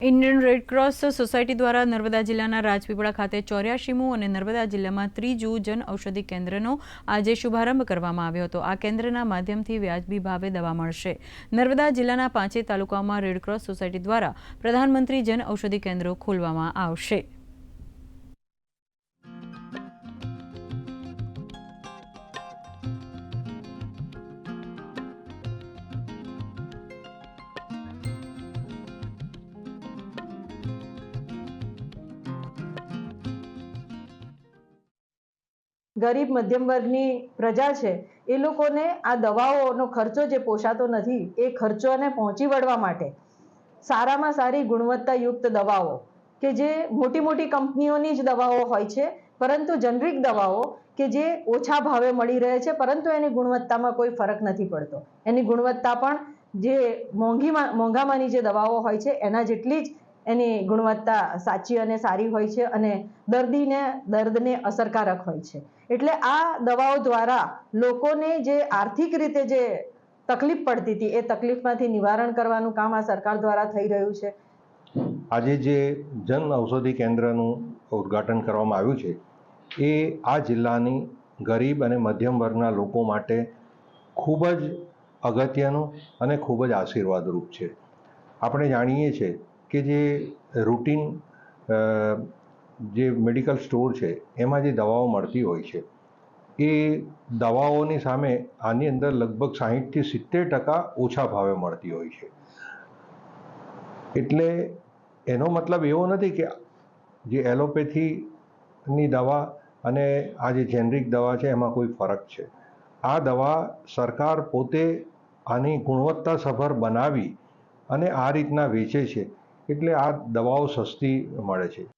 Indian Red Cross society દ્વારા નર્મદા જિલ્લાના રાજપીપળા ખાતે 84મું અને નર્મદા જિલ્લામાં 3જું જન ઔષધિ કેન્દ્રનો આજે શુભારંભ કરવામાં આવ્યો હતો। આ કેન્દ્રના માધ્યમથી વ્યાજબી ભાવે દવા મળશે। નર્મદા જિલ્લાના 5 તાલુકાઓમાં રેડક્રોસ સોસાયટી દ્વારા પ્રધાનમંત્રી જન ઔષધિ કેન્દ્રો ખોલવામાં આવશે। गरीब मध्यम वर्गनी प्रजा है ए लोकोने आ दवाओनो खर्चो जे पोषातो नथी ए खर्चोने पहोंची वळवा माटे सारामां सारी गुणवत्तायुक्त दवाओ के जे मोटी मोटी कंपनीओनी ज दवाओ होय छे, परंतु जेनरिक दवाओ के जे ओछा भावे मळी रहे छे, परंतु एनी गुणवत्तामां कोई फरक नथी पड़तो। एनी गुणवत्ता पण जे मोंघामानी जे दवाओ होय छे एना जेटली ज एनी गुणवत्ता साची अने सारी होय छे अने दर्दीने दर्दने असरकारक होय छे। એટલે આ દવાઓ દ્વારા લોકોને જે આર્થિક રીતે જે તકલીફ પડતી હતી એ તકલીફમાંથી નિવારણ કરવાનું કામ આ સરકાર દ્વારા થઈ રહ્યું છે। આજે જે જન ઔષધિ કેન્દ્રનું ઉદ્ઘાટન કરવામાં આવ્યું છે એ આ જિલ્લાની ગરીબ અને મધ્યમ વર્ગના લોકો માટે ખૂબ જ અગત્યનું અને ખૂબ જ આશીર્વાદરૂપ છે। આપણે જાણીએ છીએ કે જે રૂટીન જે મેડિકલ સ્ટોર છે એમાં જે દવાઓ મળતી હોય છે એ દવાઓની સામે આની અંદર લગભગ 60થી 70% ઓછા ભાવે મળતી હોય છે। એટલે એનો મતલબ એવો નથી કે જે એલોપેથીની દવા અને આ જે જેનરિક દવા છે એમાં કોઈ ફરક છે। આ દવા સરકાર પોતે આની ગુણવત્તાસભર બનાવી અને આ રીતના વેચે છે, એટલે આ દવાઓ સસ્તી મળે છે।